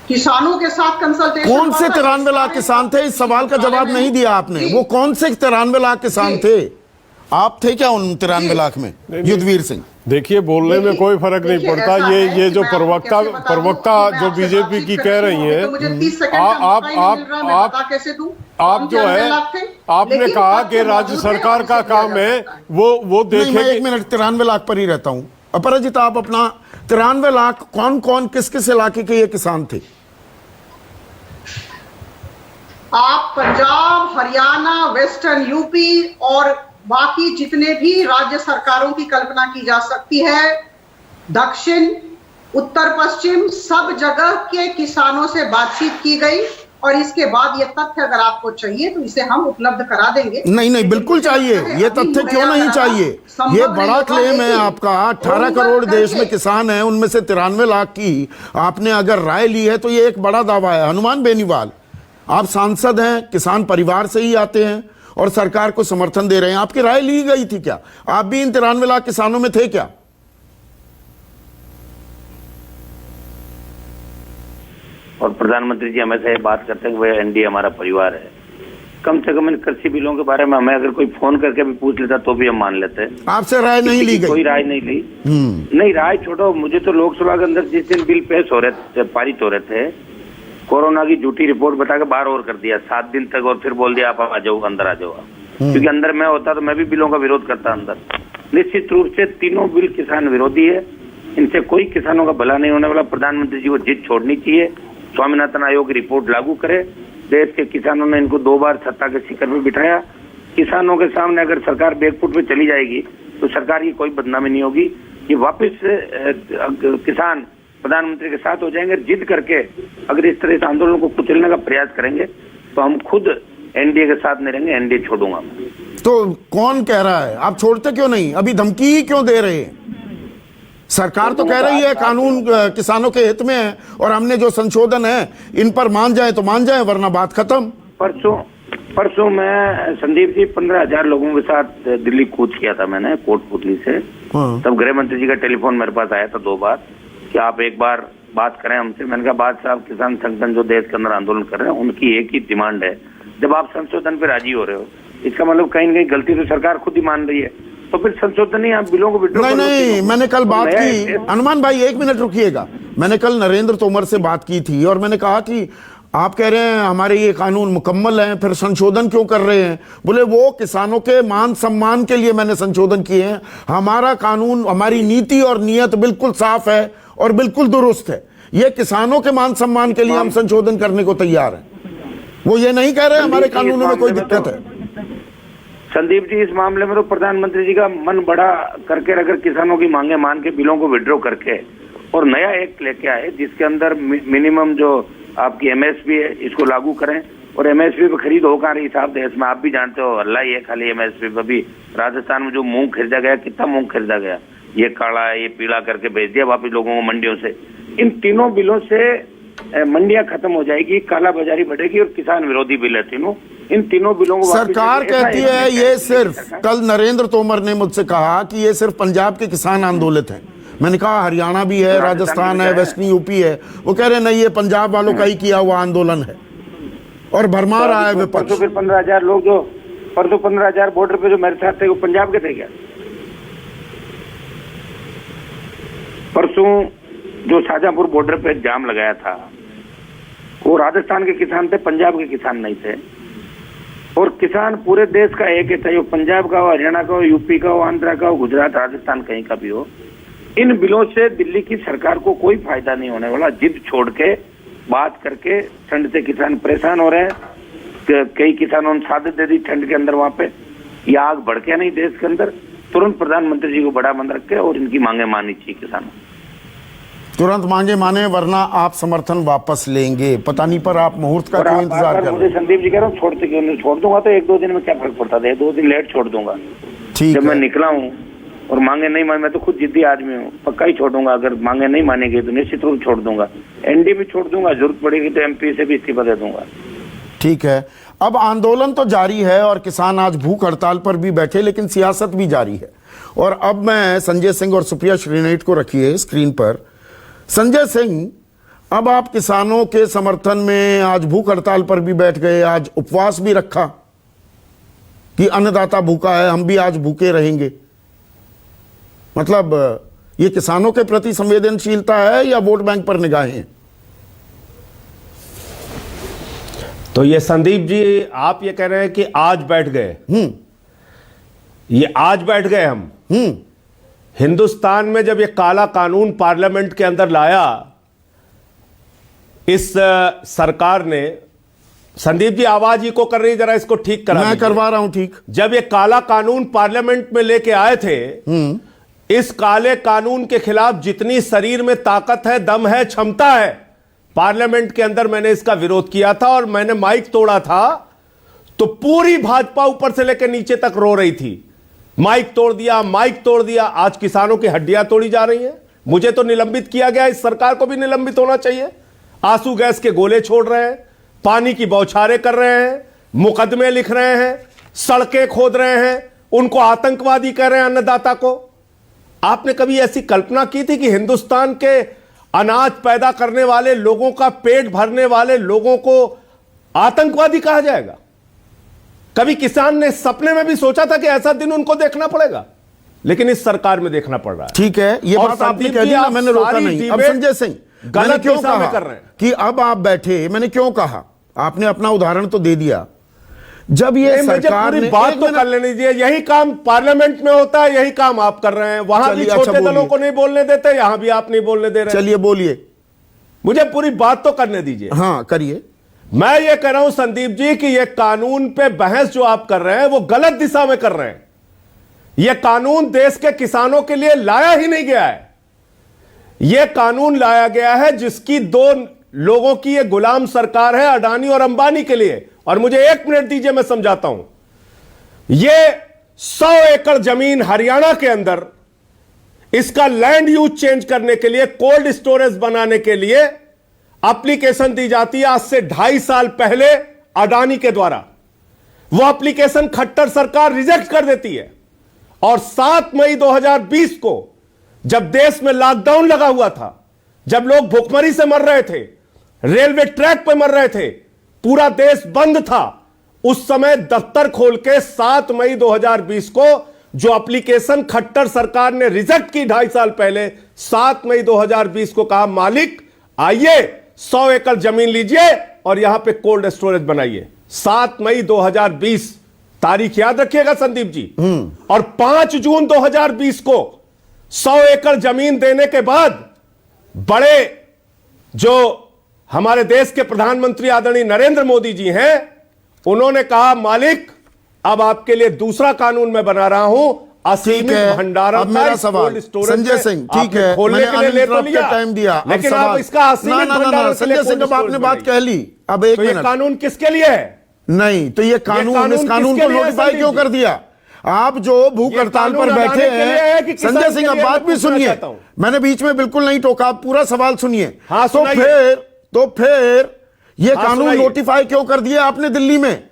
किसानों के साथ कंसल्टेशन। कौन से 93 लाख किसान थे? इस सवाल का जवाब नहीं दिया आपने। वो कौन से 93 लाख किसान थे? आप थे क्या उन 93 लाख में? युद्धवीर सिंह, देखिए, बोलने में कोई फर्क नहीं पड़ता। ये जो प्रवक्ता जो बीजेपी की कह रही हैं, आप जो है, आपने कहा कि राज्य सरकार का काम है वो देखे। मैं 1 मिनट 93 लाख पर ही रहता हूं। अपराजिता, आप अपना 93 लाख कौन कौन किस किस इलाके के ये किसान थे? आप पंजाब, हरियाणा, वेस्टर्न यूपी और बाकी जितने भी राज्य सरकारों की कल्पना की जा सकती है, दक्षिण, उत्तर, पश्चिम, सब जगह के किसानों से बातचीत की गई। और इसके बाद ये तथ्य अगर आपको चाहिए तो इसे हम उपलब्ध करा देंगे। नहीं, बिल्कुल चाहिए। ये तथ्य क्यों नहीं चाहिए? ये बड़ा क्लेम है आपका। 18 करोड़ देश में किसान हैं, उनमें से 93 लाख की आपने अगर राय ली है तो ये एक बड़ा दावा है। हनुमान बेनीवाल, आप सांसद हैं, किसान परिवार से ही आते हैं और सरकार को समर्थन दे रहे हैं। आपकी राय ली गई थी क्या? आप भी इन 93 लाख किसानों में थे क्या? और प्रधानमंत्री जी हमेशा ये बात करते हैं कि वह एनडीए हमारा परिवार है। कम से कम इन कृषि बिलों के बारे में हमें अगर कोई फोन करके भी पूछ लेता तो भी हम मान लेते हैं। आपसे राय नहीं ली गई? कोई राय नहीं ली। नहीं, राय छोड़ो, मुझे तो लोकसभा के अंदर जिस दिन बिल पेश हो रहे थे, पारित हो रहे थे, कोरोना की झूठी रिपोर्ट बता के बाहर और कर दिया 7 दिन तक, और फिर बोल दिया आप आ जाओ, अंदर आ जाओ। क्योंकि अंदर मैं होता तो मैं भी बिलों का विरोध करता अंदर। निश्चित रूप से तीनों बिल किसान विरोधी है, इनसे कोई किसानों का भला नहीं होने वाला। प्रधानमंत्री जी को जिद छोड़नी चाहिए, स्वामीनाथन आयोग की रिपोर्ट लागू करे। देश के किसानों ने इनको 2 बार सत्ता के शिखर पर बिठाया। किसानों के सामने अगर सरकार बैकफुट पे चली जाएगी तो सरकार की कोई बदनामी नहीं होगी। ये वापस किसान प्रधानमंत्री के साथ हो जाएंगे। जिद करके अगर इस तरह से आंदोलन को कुचलने का प्रयास करेंगे तो हम खुद एनडीए के साथ नहीं रहेंगे, एनडीए छोड़ूंगा। तो कौन कह रहा है? आप छोड़ते क्यों नहीं? अभी धमकी ही क्यों दे रहे हैं? सरकार तो कह रही है कानून किसानों के हित में है और हमने जो संशोधन है इन पर मान जाए तो मान जाए, वरना बात खत्म। परसों मैं संदीप जी 15,000 लोगों के साथ दिल्ली कूच किया था मैंने कोटपुतली से। तब गृह मंत्री जी का टेलीफोन मेरे पास आया था 2 बार कि आप एक बार बात करें हमसे। मैंने कहा बात साहब, किसान संगठन जो देश के अंदर आंदोलन कर रहे हैं उनकी एक ही डिमांड है, जब आप संशोधन पे राजी हो रहे हो इसका मतलब कहीं न कहीं गलती तो सरकार खुद ही मान रही है, तो फिर संशोधन ही आप बिलों को विड्रॉ नहीं नहीं, मैंने कल बात की, हनुमान भाई 1 मिनट रुकिएगा। मैंने कल नरेंद्र तोमर से बात की थी और मैंने कहा कि आप कह रहे हैं हमारे ये कानून मुकम्मल हैं, फिर संशोधन क्यों कर रहे हैं? बोले वो किसानों के मान सम्मान के लिए मैंने संशोधन किए हैं। हमारा कानून, हमारी नीति और नीयत बिल्कुल साफ है और बिल्कुल दुरुस्त है। ये किसानों के मान सम्मान के लिए हम संशोधन करने को तैयार हैं। वो ये नहीं कह रहे हमारे कानूनों में कोई दिक्कत है। संदीप जी, इस मामले में तो प्रधानमंत्री जी का मन बड़ा करके अगर किसानों की मांगे मान के बिलों को विड्रॉ करके और नया एक्ट लेके आए जिसके अंदर मिनिमम जो आपकी एमएसपी है इसको लागू करें, और एमएसपी पे खरीद हो कहाँ रही साहब देश में? आप भी जानते हो, हल्ला ही है खाली एमएसपी पे। भी राजस्थान में जो मूंग खरीदा गया, कितना मूंग खरीदा गया, ये काला है, ये पीला करके भेज दिया वापिस लोगों को मंडियों से। इन तीनों बिलों से मंडियां खत्म हो जाएगी, काला बाजारी बढ़ेगी और किसान विरोधी बिल है तीनों। इन तीनों बिलों को सरकार कहती है ये सिर्फ, कल नरेंद्र तोमर ने मुझसे कहा कि ये सिर्फ पंजाब के किसान आंदोलित हैं। मैंने कहा हरियाणा भी है, राजस्थान है, वेस्टर्न यूपी है। वो कह रहे नहीं, ये पंजाब वालों का ही किया हुआ आंदोलन है और भरमा रहा है विपक्ष। फिर 15,000 लोग जो परसों 15,000 बॉर्डर पे जो मेरे साथ थे वो पंजाब के थे क्या? परसों जो शाहजहांपुर बॉर्डर पे जाम लगाया था वो राजस्थान के किसान थे, पंजाब के किसान नहीं थे। और किसान पूरे देश का एक है, चाहे वो पंजाब का हो, हरियाणा का हो, यूपी का हो, आंध्रा का हो, गुजरात, राजस्थान, कहीं का भी हो। इन बिलों से दिल्ली की सरकार को कोई फायदा नहीं होने वाला। जिद छोड़ के बात करके, ठंड से किसान परेशान हो रहे हैं, कई किसानों ने शहादत दे दी ठंड के अंदर। वहां पे ये आग भड़के नहीं देश के अंदर। तुरंत प्रधानमंत्री जी को बड़ा मन रख के और इनकी मांगे माननी चाहिए किसानों, तुरंत मांगे माने, वरना आप समर्थन वापस लेंगे। पता नहीं पर आप मुहूर्त का क्यों इंतजार कर रहे हैं? संदीप जी कह रहा हूँ छोड़ते क्यों नहीं? छोड़ दूंगा तो 1-2 दिन में क्या फर्क पड़ता था? 2 दिन लेट छोड़ दूंगा। ठीक जब है। मैं निकला हूँ और मांगे नहीं मान, मैं तो खुद जिद्दी आदमी हूँ, पक्का ही छोड़ूंगा। अगर मांगे नहीं मानेंगे तो निश्चित रूप छोड़ दूंगा, एनडी भी छोड़ दूंगा, जरूरत पड़ेगी तो एमपी से भी इस्तीफा दे दूंगा। ठीक है। अब आंदोलन तो जारी है और किसान आज भूख हड़ताल पर भी बैठे, लेकिन सियासत भी जारी है। और अब मैं संजय सिंह और सुप्रिया श्रीनेट को रखिए स्क्रीन पर। संजय सिंह, अब आप किसानों के समर्थन में आज भूख हड़ताल पर भी बैठ गए, आज उपवास भी रखा कि अन्नदाता भूखा है, हम भी आज भूखे रहेंगे। मतलब ये किसानों के प्रति संवेदनशीलता है या वोट बैंक पर निगाहें? तो ये संदीप जी, आप ये कह रहे हैं कि आज बैठ गए। ये आज बैठ गए हम। हिंदुस्तान में जब ये काला कानून पार्लियामेंट के अंदर लाया इस सरकार ने, संदीप जी आवाज ही को कर रही, जरा इसको ठीक करा। मैं करवा रहा हूं ठीक। जब ये काला कानून पार्लियामेंट में लेके आए थे, इस काले कानून के खिलाफ जितनी शरीर में ताकत है, दम है, क्षमता है, पार्लियामेंट के अंदर मैंने इसका विरोध किया था और मैंने माइक तोड़ा था तो पूरी भाजपा ऊपर से लेकर नीचे तक रो रही थी। माइक तोड़ दिया, माइक तोड़ दिया। आज किसानों की हड्डियां तोड़ी जा रही हैं। मुझे तो निलंबित किया गया, इस सरकार को भी निलंबित होना चाहिए। आंसू गैस के गोले छोड़ रहे हैं, पानी की बौछारें कर रहे हैं, मुकदमे लिख रहे हैं, सड़कें खोद रहे हैं, उनको आतंकवादी कह रहे हैं अन्नदाता को। आपने कभी ऐसी कल्पना की थी कि हिंदुस्तान के अनाज पैदा करने वाले लोगों का, पेट भरने वाले लोगों को आतंकवादी कहा जाएगा? कभी किसान ने सपने में भी सोचा था कि ऐसा दिन उनको देखना पड़ेगा, लेकिन इस सरकार में देखना पड़ रहा है। ठीक है, ये और बात आपने संदीप कह जी, दी ना, आप मैंने रोका सारी नहीं। अब डिबेट संजय सिंह, मैंने गलत क्यों दिशा में कहा कर रहे हैं कि अब आप बैठे, मैंने क्यों कहा, आपने अपना उदाहरण तो दे दिया। जब ये मुझे सरकार पूरी ने बात तो कर लेने दीजिए। यही काम पार्लियामेंट में होता है, यही काम आप कर रहे हैं। वहां भी चलिए, अच्छा छोटे दलों बोलिए। को नहीं बोलने देते, यहां भी आप नहीं बोलने दे रहे हैं। चलिए बोलिए। मुझे पूरी बात तो करने दीजिए। हाँ करिए। मैं ये कह रहा हूं संदीप जी कि ये कानून पे बहस जो आप कर रहे हैं वो गलत दिशा में कर रहे हैं। यह कानून देश के किसानों के लिए लाया ही नहीं गया है। यह कानून लाया गया है जिसकी दो लोगों की यह गुलाम सरकार है, अडानी और अंबानी के लिए। और मुझे 1 मिनट दीजिए, मैं समझाता हूं। यह 100 एकड़ जमीन हरियाणा के अंदर, इसका लैंड यूज चेंज करने के लिए, कोल्ड स्टोरेज बनाने के लिए एप्लीकेशन दी जाती है आज से 2.5 साल पहले अडानी के द्वारा। वो एप्लीकेशन खट्टर सरकार रिजेक्ट कर देती है। और 7 मई 2020 को जब देश में लॉकडाउन लगा हुआ था, जब लोग भूखमरी से मर रहे थे, रेलवे ट्रैक पर मर रहे थे, पूरा देश बंद था, उस समय दफ्तर खोल के 7 मई 2020 को जो एप्लीकेशन खट्टर सरकार ने रिजेक्ट की 2.5 साल पहले, 7 मई 2020 को कहा मालिक आइए 100 एकड़ जमीन लीजिए और यहां पे कोल्ड स्टोरेज बनाइए। 7 मई 2020 तारीख याद रखिएगा संदीप जी। और 5 जून 2020 को 100 एकड़ जमीन देने के बाद बड़े जो हमारे देश के प्रधानमंत्री आदरणीय नरेंद्र मोदी जी हैं, उन्होंने कहा मालिक अब आपके लिए दूसरा कानून मैं बना रहा हूं, असीमित भंडारण। अब मेरा सवाल संजय सिंह, ठीक है, मैंने अनइंटरप्टेड टाइम दिया, लेकिन आप इसका असीमित भंडारण संजय सिंह, अब आपने बात कह ली, अब 1 मिनट। कानून किसके लिए है? नहीं तो ये कानून, इस कानून को नोटिफाई क्यों कर दिया? आप जो भूख हड़ताल पर बैठे हैं, संजय सिंह अब बात भी सुनिए, मैंने बीच में बिल्कुल नहीं टोका, पूरा सवाल सुनिए। तो फिर ये कानून नोटिफाई क्यों कर दिया आपने दिल्ली में?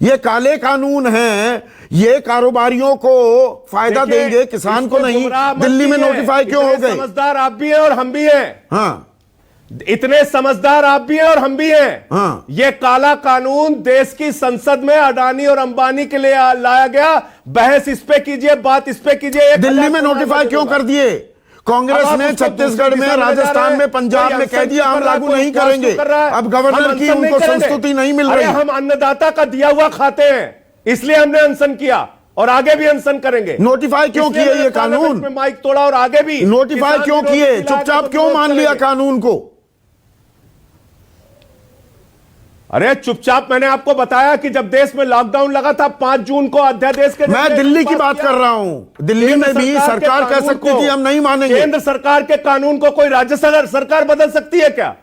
ये काले कानून हैं, ये कारोबारियों को फायदा देंगे, किसान को नहीं। दिल्ली में नोटिफाई क्यों हो गए? समझदार आप भी हैं और हम भी हैं। हाँ, इतने समझदार आप भी हैं और हम भी हैं। हाँ। ये काला कानून देश की संसद में अडानी और अंबानी के लिए लाया गया। बहस इस पे कीजिए, बात इस पे कीजिए। दिल्ली में नोटिफाई क्यों कर दिए? कांग्रेस ने छत्तीसगढ़ में, राजस्थान में, पंजाब में कह दिया हम लागू नहीं करेंगे। अब गवर्नर की उनको संस्तुति नहीं मिल रही। हम अन्नदाता का दिया हुआ खाते हैं, इसलिए हमने अनशन किया और आगे भी अनशन करेंगे। नोटिफाई क्यों किए ये कानून? में माइक तोड़ा और आगे भी नोटिफाई क्यों किए? चुपचाप क्यों मान लिया कानून को? अरे चुपचाप, मैंने आपको बताया कि जब देश में लॉकडाउन लगा था 5 जून को अध्यादेश के, मैं दिल्ली की बात कर रहा हूं। दिल्ली में भी सरकार कह सकती थी हम नहीं मानेंगे। केंद्र सरकार के कानून को कोई राज्य सरकार बदल सकती है क्या?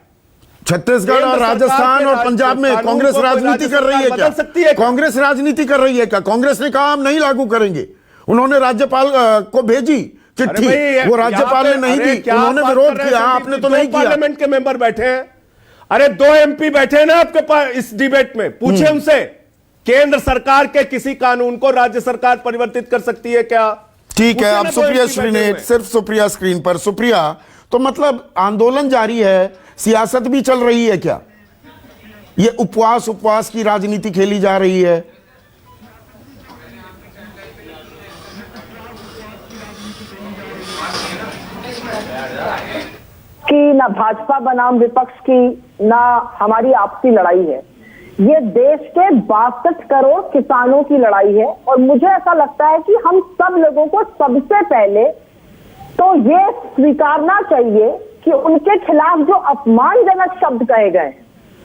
छत्तीसगढ़ और राजस्थान और पंजाब में कांग्रेस राजनीति कर रही है क्या? कांग्रेस राजनीति कर रही है क्या? कांग्रेस ने कहा हम नहीं लागू करेंगे, उन्होंने राज्यपाल को भेजी चिट्ठी, वो राज्यपाल ने नहीं दी, उन्होंने विरोध किया, आपने तो नहीं किया। पार्लियामेंट के मेंबर बैठे हैं, अरे 2 एमपी बैठे हैं ना आपके पास इस डिबेट में, पूछे उनसे केंद्र सरकार के किसी कानून को राज्य सरकार परिवर्तित कर सकती है क्या? ठीक है, अब सुप्रिया श्रीनेट, सिर्फ सुप्रिया स्क्रीन पर। सुप्रिया, तो मतलब आंदोलन जारी है, सियासत भी चल रही है क्या? ये उपवास की राजनीति खेली जा रही है? कि ना भाजपा बनाम विपक्ष की, ना हमारी आपसी लड़ाई है। ये देश के 62 करोड़ किसानों की लड़ाई है। और मुझे ऐसा लगता है कि हम सब लोगों को सबसे पहले तो ये स्वीकारना चाहिए कि उनके खिलाफ जो अपमानजनक शब्द कहे गए,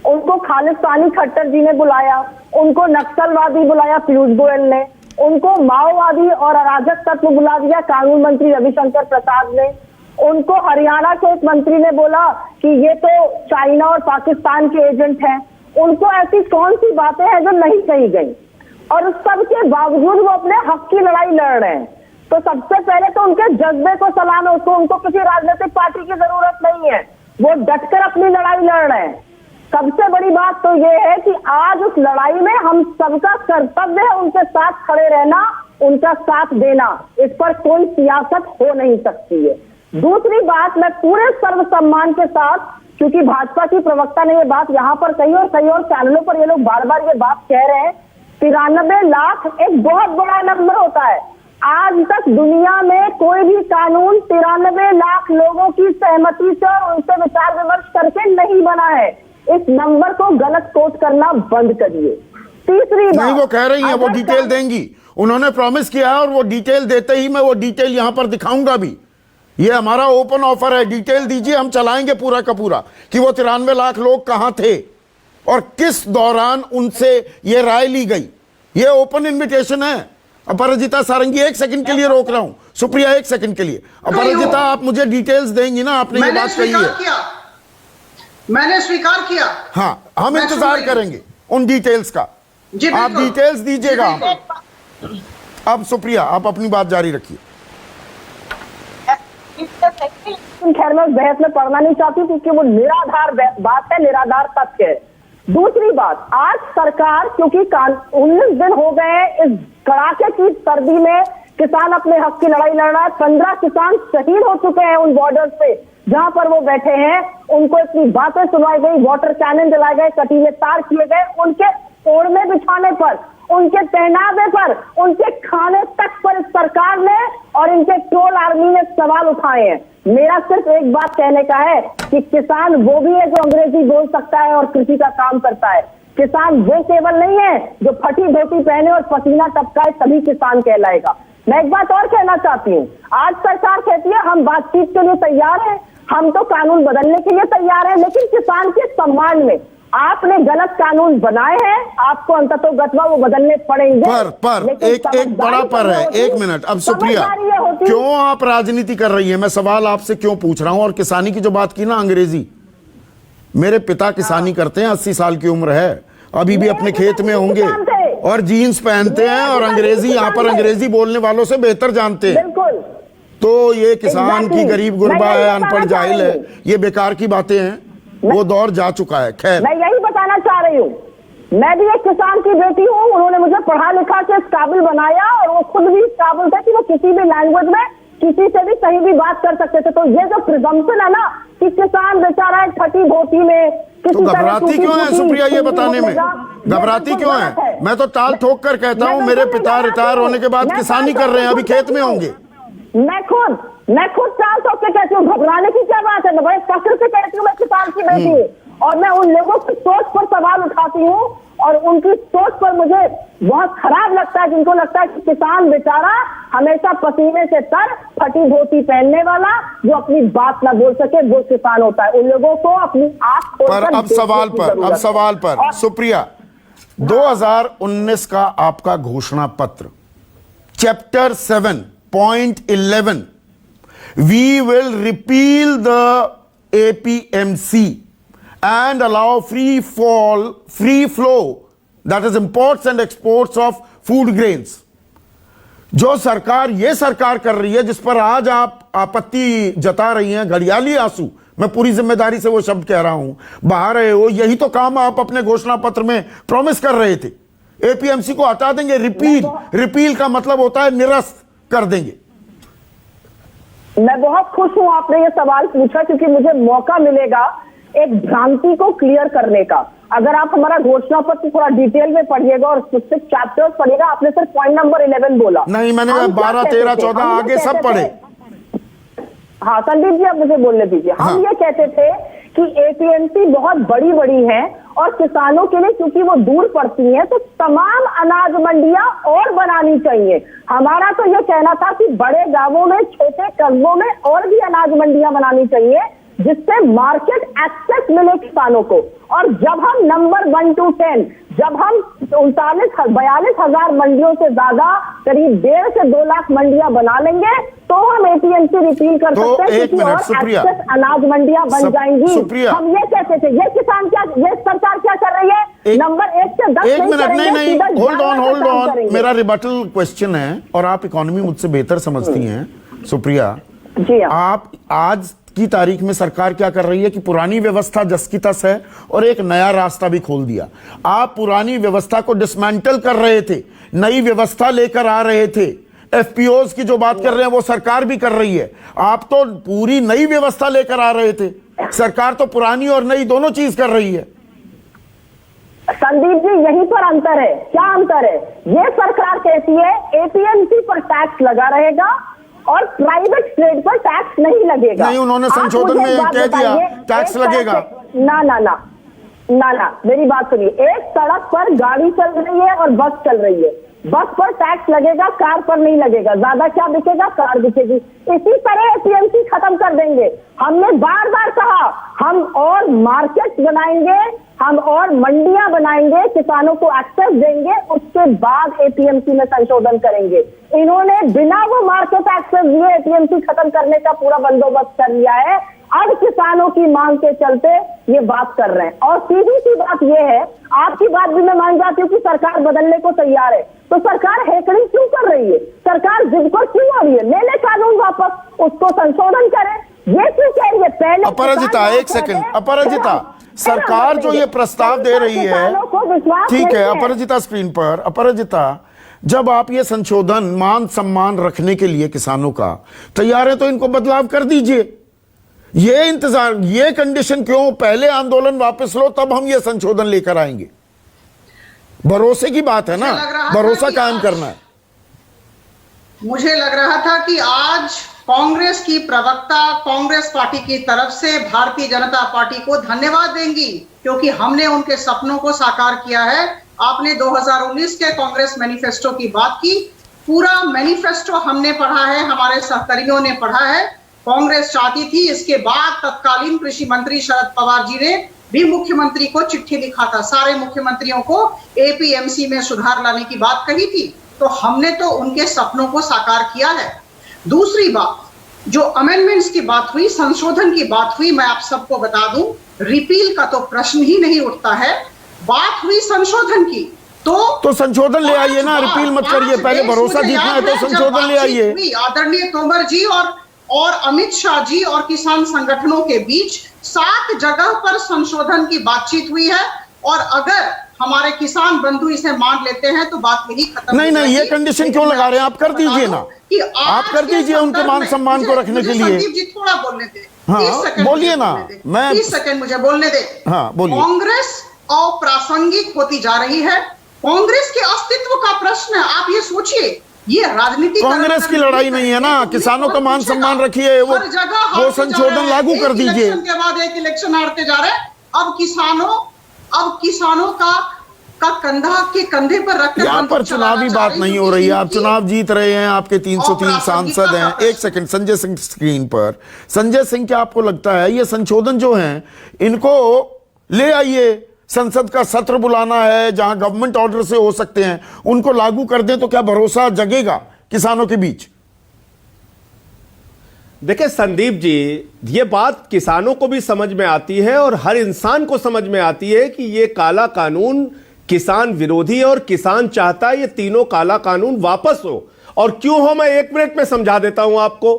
उनको खालिस्तानी खट्टर जी ने बुलाया, उनको नक्सलवादी बुलाया पीयूष गोयल ने, उनको माओवादी और अराजक तत्व बुला दिया कानून मंत्री रविशंकर प्रसाद ने, उनको हरियाणा के एक मंत्री ने बोला कि ये तो चाइना और पाकिस्तान के एजेंट हैं। उनको ऐसी कौन सी बातें हैं जो नहीं कही गई, और उस सब के बावजूद वो अपने हक की लड़ाई लड़ रहे हैं। तो सबसे पहले तो उनके जज्बे को सलाम है, उनको किसी राजनीतिक पार्टी की जरूरत नहीं है, वो डटकर अपनी लड़ाई लड़ रहे हैं। सबसे बड़ी बात तो ये है कि आज उस लड़ाई में हम सबका कर्तव्य है उनके साथ खड़े रहना, उनका साथ देना। इस पर कोई सियासत हो नहीं सकती है। दूसरी बात, मैं पूरे सर्वसम्मान के साथ, क्योंकि भाजपा की प्रवक्ता ने ये बात यहाँ पर कही और कई और चैनलों पर ये लोग बार बार ये बात कह रहे हैं 93 लाख एक बहुत बड़ा नंबर होता है। आज तक दुनिया में कोई भी कानून 93 लाख लोगों की सहमति से और उनसे विचार विमर्श करके नहीं बना है। इस नंबर को गलत कोट करना बंद करिए। तीसरी बात, नहीं, वो कह रही हैं वो डिटेल देंगी, उन्होंने प्रॉमिस किया है और वो डिटेल देते ही मैं वो डिटेल यहां पर दिखाऊंगा भी। ये हमारा ओपन ऑफर है, डिटेल दीजिए, हम चलाएंगे पूरा का पूरा कि वो 93 लाख लोग कहां थे और किस दौरान उनसे ये राय ली गई। ये ओपन इन्विटेशन है। अपराजिता सारंगी, एक सेकंड के लिए रोक रहा हूं। सुप्रिया, एक सेकंड के लिए। अपराजिता, आप मुझे डिटेल्स देंगी ना? आपने ये बात कही है, मैंने स्वीकार किया। हाँ, हम इंतजार करेंगे उन डिटेल्स का। आप डिटेल्स दीजिएगा। अब सुप्रिया, आप अपनी बात जारी रखिए। खैर मैं उस बहस में पढ़ना नहीं चाहती क्योंकि वो निराधार बात है, निराधार तथ्य है। दूसरी बात, आज सरकार, क्योंकि 19 दिन हो गए इस कड़ाके की सर्दी में किसान अपने हक की लड़ाई लड़ रहा है। 15 किसान शहीद हो चुके हैं उन बॉर्डर्स पे जहां पर वो बैठे हैं। उनको इतनी बातें सुनाई गई, वाटर कैनन जलाए गए, कटीले तार किए गए, उनके ओढ़ने बिछाने पर, उनके पहनावे पर, उनके खाने तक पर इस सरकार ने और इनके ट्रोल आर्मी ने सवाल उठाए हैं। मेरा सिर्फ एक बात कहने का है कि किसान वो भी है जो अंग्रेजी बोल सकता है और कृषि का काम करता है। किसान वो केवल नहीं है जो फटी धोती पहने और पसीना टपकाए तभी किसान कहलाएगा। मैं एक बात और कहना चाहती हूँ, आज सरकार कहती है हम बातचीत के लिए तैयार हैं, हम तो कानून बदलने के लिए तैयार हैं, लेकिन किसान के सम्मान में आपने गलत कानून बनाए हैं, आपको अंततोगत्वा वो बदलने पड़ेंगे। पर एक बड़ा पर है। एक मिनट। अब सुप्रिया, क्यों आप राजनीति कर रही है? मैं सवाल आपसे क्यों पूछ रहा हूं। और किसानी की जो बात की ना, अंग्रेजी, मेरे पिता किसानी करते हैं, 80 साल की उम्र है, अभी भी अपने खेत में होंगे और जीन्स पहनते हैं और अंग्रेजी, यहाँ पर अंग्रेजी बोलने वालों से बेहतर जानते हैं। बिल्कुल। तो ये किसान की गरीब गुरबा है, अनपढ़ जाहिल है, ये बेकार की बातें हैं, वो दौर जा चुका है। खैर, मैं यही बताना चाह रही हूँ, मैं भी एक किसान की बेटी हूँ। उन्होंने मुझे पढ़ा लिखा के इस काबिल बनाया और वो खुद भी इस काबिल थे कि वो किसी भी लैंग्वेज में किसी से भी कहीं भी बात कर सकते थे। तो ये जो प्रिजम्पशन है ना कि किसान बेचारा एक फटी धोती में, तो घबराती क्यों है सुप्रिया ये बताने में? घबराती क्यों है? मैं तो टाल ठोक कर कहता हूँ, मेरे पिता रिटायर होने के बाद किसानी कर रहे हैं, अभी खेत में होंगे। मैं खुद चाल ठोक के कहती हूँ, घबराने की क्या बात है? मैं बड़े फख्र से कहती हूँ मैं किसान की बेटी हूँ और मैं उन लोगों की सोच पर सवाल उठाती हूँ और उनकी सोच पर मुझे बहुत खराब लगता है जिनको लगता है कि किसान बेचारा हमेशा पसीने से तर, फटी धोती पहनने वाला जो अपनी बात ना बोल सके वो किसान होता है। उन लोगों को अपनी आंख पर अब सवाल पर सुप्रिया, 2019 का आपका घोषणा पत्र, chapter 7.11, we will repeal the APMC and allow free flow, that is imports and exports of food grains. जो सरकार, ये सरकार कर रही है जिस पर आज आप आपत्ति जता रही हैं, घड़ियाली आंसू, मैं पूरी जिम्मेदारी से वो शब्द कह रहा हूं, बहा रहे हो, यही तो काम आप अपने घोषणा पत्र में प्रॉमिस कर रहे थे। एपीएमसी को हटा देंगे, रिपील का मतलब होता है निरस्त कर देंगे। मैं बहुत खुश हूं आपने ये सवाल पूछा क्योंकि मुझे मौका मिलेगा एक भ्रांति को क्लियर करने का। अगर आप हमारा घोषणा पत्र थोड़ा डिटेल में पढ़िएगा और स्पेसिफिक चैप्टर्स पढ़िएगा, आपने सिर्फ पॉइंट नंबर 11 बोला। नहीं, मैंने 12, 13, 14 आगे सब पढ़े। हाँ संदीप जी, आप मुझे बोलने दीजिए। हम ये कहते थे कि एपीएमसी बहुत बड़ी है और किसानों के लिए क्योंकि वो दूर पड़ती है तो तमाम अनाज मंडियां और बनानी चाहिए। हमारा तो ये कहना था कि बड़े गांवों में, छोटे कस्बों में और भी अनाज मंडियां बनानी चाहिए जिससे मार्केट एक्सेस मिले किसानों को। और जब हम नंबर 1 to 10, जब हम 42,000 मंडियों से ज्यादा करीब 1.5 से 2 लाख मंडियां बना लेंगे तो हम एपीएमसी रिपील कर सकते हैं। एक मिनट सुप्रिया, अनाज मंडियां बन जाएंगी। हम ये कहते थे, ये किसान क्या, ये सरकार क्या कर रही है? नंबर 1 से 10 एक मिनट, नहीं, होल्ड ऑन, मेरा रिबटल क्वेश्चन है और आप इकोनॉमी मुझसे बेहतर समझती हैं सुप्रिया जी। आप आज की तारीख में सरकार क्या कर रही है कि पुरानी व्यवस्था जस की तस है और एक नया रास्ता भी खोल दिया। आप पुरानी व्यवस्था को डिसमेंटल कर रहे थे, नई व्यवस्था लेकर आ रहे थे। एफपीओज की जो बात कर रहे हैं वो सरकार भी कर रही है, आप तो पूरी नई व्यवस्था लेकर आ रहे थे। सरकार तो पुरानी और नई दोनों चीज कर रही है। संदीप जी, यहीं पर अंतर है। क्या अंतर है? ये सरकार कहती है एपीएमसी पर टैक्स लगा रहेगा और प्राइवेट ट्रेड पर टैक्स नहीं लगेगा। नहीं, उन्होंने आप संशोधन मुझे में एक बात कह दिया बताइए, टैक्स एक तरह लगेगा। से- ना ना ना ना ना, मेरी बात सुनिए। एक सड़क पर गाड़ी चल रही है और बस चल रही है, बस पर टैक्स लगेगा, कार पर नहीं लगेगा। ज्यादा क्या बिकेगा? कार बिकेगी। इसी तरह एपीएमसी खत्म कर देंगे। हमने बार बार कहा हम और मार्केट बनाएंगे, हम और मंडियां बनाएंगे, किसानों को एक्सेस देंगे, उसके बाद एपीएमसी में संशोधन करेंगे। इन्होंने बिना वो मार्केट एक्सेस दिए एपीएमसी खत्म करने का पूरा बंदोबस्त कर लिया है। अब किसानों की मांग के चलते ये बात कर रहे हैं। और सीधी सी बात ये है, आपकी बात भी मैं मान जाती हूँ कि सरकार बदलने को तैयार है, तो सरकार हेकड़ी क्यों कर रही है? सरकार जिद पर क्यों हो रही है? ले ले कानून वापस, उसको संशोधन करे। ये क्यों कह रही है? पहले अपराजिता, एक सेकंड, अपराजिता, सरकार जो ये प्रस्ताव दे रही है, ठीक है अपराजिता, स्क्रीन पर अपराजिता, जब आप ये संशोधन मान सम्मान रखने के लिए किसानों का तैयार है तो इनको बदलाव कर दीजिए। ये इंतजार, ये कंडीशन क्यों? पहले आंदोलन वापस लो, तब हम ये संशोधन लेकर आएंगे। भरोसे की बात है ना, भरोसा कायम करना है। मुझे लग रहा था कि आज कांग्रेस की प्रवक्ता कांग्रेस पार्टी की तरफ से भारतीय जनता पार्टी को धन्यवाद देंगी, क्योंकि हमने उनके सपनों को साकार किया है। आपने 2019 के कांग्रेस मैनिफेस्टो की बात की, पूरा मैनिफेस्टो हमने पढ़ा है, हमारे सहकर्मियों ने पढ़ा है। कांग्रेस चाहती थी, इसके बाद तत्कालीन कृषि मंत्री शरद पवार जी ने भी मुख्यमंत्री को चिट्ठी लिखा था, सारे मुख्यमंत्रियों को एपीएमसी में सुधार लाने की बात कही थी। तो हमने तो उनके सपनों को साकार किया है। दूसरी बात, जो अमेंडमेंट्स की बात हुई, संशोधन की बात हुई, मैं आप सबको बता दूं, रिपील का तो प्रश्न ही नहीं उठता है। बात हुई संशोधन की, तो संशोधन ले आइए ना, रिपील मत करिए। पहले भरोसा जीतना है तो संशोधन ले आइए। आदरणीय तोमर जी और अमित शाह जी और किसान संगठनों के बीच 7 जगह पर संशोधन की बातचीत हुई है, और अगर हमारे किसान बंधु इसे मान लेते हैं तो बात यही खत्म। नहीं, ये कंडीशन क्यों लगा रहे हैं? आप कर दीजिए ना, आप कर दीजिए उनके मान सम्मान को रखने के लिए। संदीप जी थोड़ा बोलने दे, हाँ बोलिए ना, मैं 30 सेकंड मुझे बोलने दे। हाँ बोलिए। कांग्रेस अप्रासंगिक होती जा रही है। कांग्रेस के अस्तित्व का प्रश्न है। आप ये सोचिए, ये राजनीति, कांग्रेस की लड़ाई नहीं है ना, किसानों का मान सम्मान रखिए, वो संशोधन लागू कर दीजिए। इलेक्शन के बाद एक इलेक्शन हारते जा रहे हैं। अब किसानों का कंधा के कंधे पर रखकर यहाँ पर चुनावी बात नहीं हो रही है। आप चुनाव जीत रहे हैं, आपके 303 सांसद हैं। एक सेकंड, संजय सिंह स्क्रीन पर। संजय सिंह, क्या आपको लगता है ये संशोधन जो हैं इनको ले आइए, संसद का सत्र बुलाना है जहां गवर्नमेंट ऑर्डर से हो सकते हैं, उनको लागू कर दें तो क्या भरोसा जगेगा किसानों के बीच? देखिए संदीप जी, ये बात किसानों को भी समझ में आती है और हर इंसान को समझ में आती है कि ये काला कानून किसान विरोधी और किसान चाहता है ये तीनों काला कानून वापस हो। और क्यों हो, मैं 1 मिनट में समझा देता हूं आपको।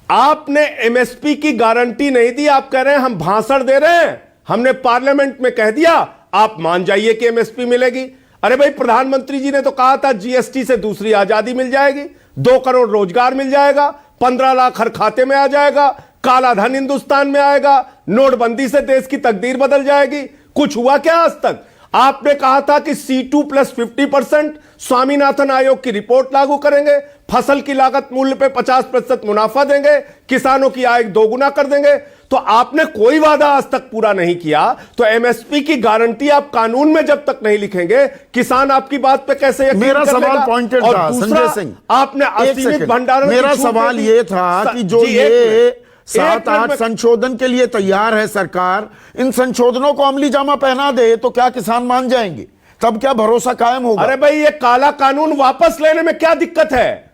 आपने एमएसपी की गारंटी नहीं दी, आप कह रहे हैं हम भाषण दे रहे हैं, हमने पार्लियामेंट में कह दिया आप मान जाइए कि एमएसपी मिलेगी। अरे भाई, प्रधानमंत्री जी ने तो कहा था जीएसटी से दूसरी आजादी मिल जाएगी, 2 करोड़ रोजगार मिल जाएगा, 15 लाख हर खाते में आ जाएगा, काला धन हिंदुस्तान में आएगा, नोटबंदी से देश की तकदीर बदल जाएगी। कुछ हुआ क्या आज तक? आपने कहा था कि C2 + 50% स्वामीनाथन आयोग की रिपोर्ट लागू करेंगे, फसल की लागत मूल्य पे 50% मुनाफा देंगे, किसानों की आय 2 गुना कर देंगे। तो आपने कोई वादा आज तक पूरा नहीं किया। तो एमएसपी की गारंटी आप कानून में जब तक नहीं लिखेंगे, किसान आपकी बात पे कैसे यकीन मेरा कर सवाल लेगा? पॉइंटेड और था दूसरा, संजय सिंह, आपने असीमित भंडारण, मेरा सवाल ये था कि जो ये 7-8 संशोधन के लिए तैयार है सरकार, इन संशोधनों को अमली जामा पहना दे तो क्या किसान मान जाएंगे? तब क्या भरोसा कायम होगा? अरे भाई, ये काला कानून वापस लेने में क्या दिक्कत है?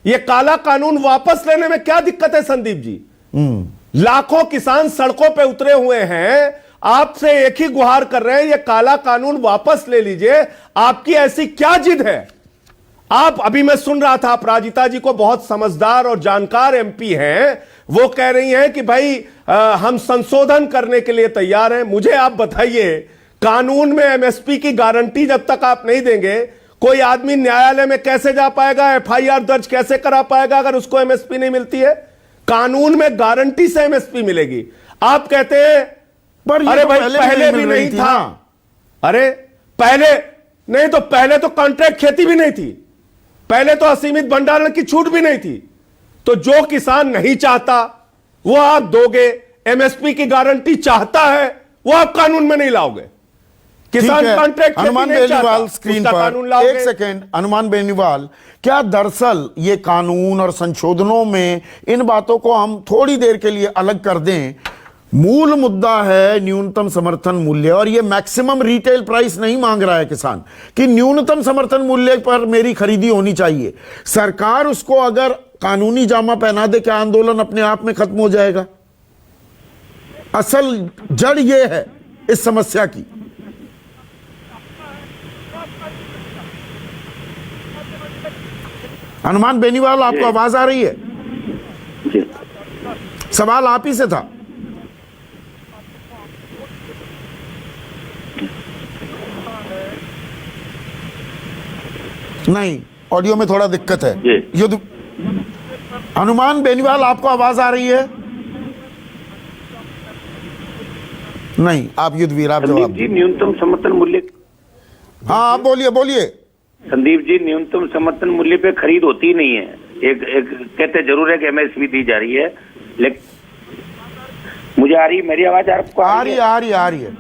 ये काला कानून वापस लेने में क्या दिक्कत है संदीप जी? लाखों किसान सड़कों पे उतरे हुए हैं, आपसे एक ही गुहार कर रहे हैं, ये काला कानून वापस ले लीजिए। आपकी ऐसी क्या जिद है? आप, अभी मैं सुन रहा था, अपराजिता जी को बहुत समझदार और जानकार एमपी हैं, वो कह रही हैं कि भाई हम संशोधन करने के लिए तैयार हैं। मुझे आप बताइए, कानून में एमएसपी की गारंटी जब तक आप नहीं देंगे, कोई आदमी न्यायालय में कैसे जा पाएगा, एफआईआर दर्ज कैसे करा पाएगा अगर उसको एमएसपी नहीं मिलती है? कानून में गारंटी से एमएसपी मिलेगी। आप कहते हैं पर अरे तो भाई पहले भी मिल नहीं थी था। अरे पहले नहीं तो पहले तो कॉन्ट्रैक्ट खेती भी नहीं थी, पहले तो असीमित भंडारण की छूट भी नहीं थी। तो जो किसान नहीं चाहता वो आप दोगे, एमएसपी की गारंटी चाहता है वो आप कानून में नहीं लाओगे। किसान कॉन्ट्रैक्ट हनुमान बेनीवाल स्क्रीन पर, एक सेकेंड। हनुमान बेनीवाल, क्या दरअसल ये कानून और संशोधनों में इन बातों को हम थोड़ी देर के लिए अलग कर दें? मूल मुद्दा है न्यूनतम समर्थन मूल्य, और ये मैक्सिमम रिटेल प्राइस नहीं मांग रहा है किसान कि न्यूनतम समर्थन मूल्य पर मेरी खरीदी होनी चाहिए। सरकार उसको अगर कानूनी जामा पहना दे, क्या आंदोलन अपने आप में खत्म हो जाएगा? असल जड़ ये है इस समस्या की। हनुमान बेनीवाल, आपको आवाज आ रही है? सवाल आप ही से था। नहीं, ऑडियो में थोड़ा दिक्कत है। युद्ध हनुमान बेनीवाल, आपको आवाज आ रही है? नहीं, आप युद्धवीर, आप जवाब जी। न्यूनतम समर्थन मूल्य, हाँ आप बोलिए बोलिए। संदीप जी, न्यूनतम समर्थन मूल्य पे खरीद होती ही नहीं है। एक कहते जरूर है कि एमएसपी दी जा रही है, लेकिन मुझे आ रही, मेरी आवाज आपको आ रही है।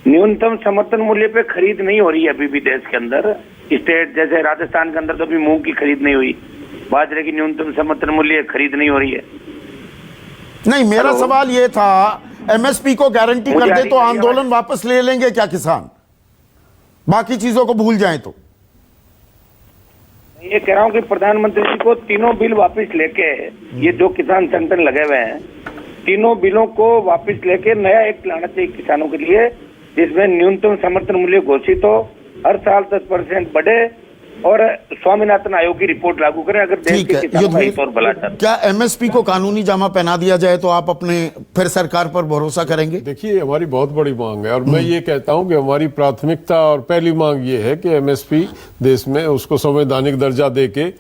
न्यूनतम समर्थन मूल्य पे खरीद नहीं हो रही है अभी भी देश के अंदर। स्टेट जैसे राजस्थान के अंदर तो अभी मूंग की खरीद नहीं हुई, बाजरे की न्यूनतम समर्थन मूल्य खरीद नहीं हो रही है। नहीं, मेरा सवाल ये था, एमएसपी को गारंटी कर दे तो आंदोलन वापस ले लेंगे क्या किसान? बाकी चीजों को भूल जाएं तो? ये कह रहा हूं कि प्रधानमंत्री जी को तीनों बिल वापस लेके, ये जो किसान संगठन लगे हुए हैं, तीनों बिलों को वापस लेके नया एक्ट लाना चाहिए किसानों के लिए, जिसमें न्यूनतम समर्थन मूल्य घोषित हो, हर साल 10% बढ़े, और स्वामीनाथन आयोग की रिपोर्ट लागू करें अगर देश के किसानों का हित और भला चाहते। क्या एमएसपी को कानूनी जामा पहना दिया जाए तो आप अपने फिर सरकार पर भरोसा करेंगे? देखिए, हमारी बहुत बड़ी मांग है और मैं ये कहता हूं कि हमारी प्राथमिकता और पहली मांग ये है कि एमएसपी देश में उसको संवैधानिक दर्जा देके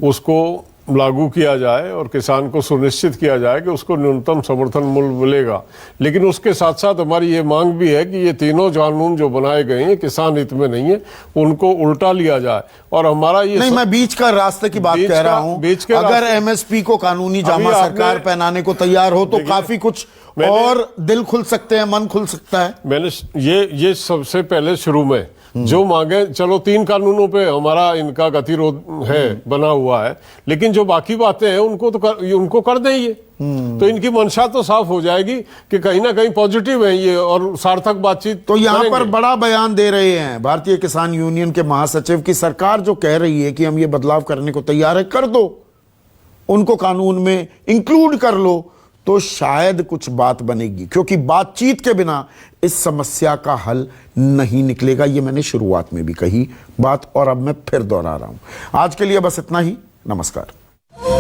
उसको लागू किया जाए और किसान को सुनिश्चित किया जाए कि उसको न्यूनतम समर्थन मूल्य मिलेगा। लेकिन उसके साथ साथ हमारी ये मांग भी है कि ये तीनों कानून जो बनाए गए हैं किसान हित में नहीं है, उनको उल्टा लिया जाए। और हमारा ये नहीं, मैं बीच का रास्ते की बात कह रहा हूं। अगर एमएसपी को कानूनी जामा सरकार पहनाने को तैयार हो तो काफी कुछ और दिल खुल सकते हैं, मन खुल सकता है। मैंने ये सबसे पहले शुरू में जो मांगे, चलो 3 कानूनों पे हमारा इनका गतिरोध है बना हुआ है, लेकिन जो बाकी बातें हैं उनको कर दें ये, तो इनकी मंशा तो साफ हो जाएगी कि कहीं ना कहीं पॉजिटिव है ये और सार्थक बातचीत। तो यहाँ पर बड़ा बयान दे रहे हैं भारतीय किसान यूनियन के महासचिव की सरकार जो कह रही है कि हम ये बदलाव करने को तैयार है, कर दो, उनको कानून में इंक्लूड कर लो, तो शायद कुछ बात बनेगी, क्योंकि बातचीत के बिना इस समस्या का हल नहीं निकलेगा। ये मैंने शुरुआत में भी कही बात और अब मैं फिर दोहरा रहा हूं। आज के लिए बस इतना ही। नमस्कार।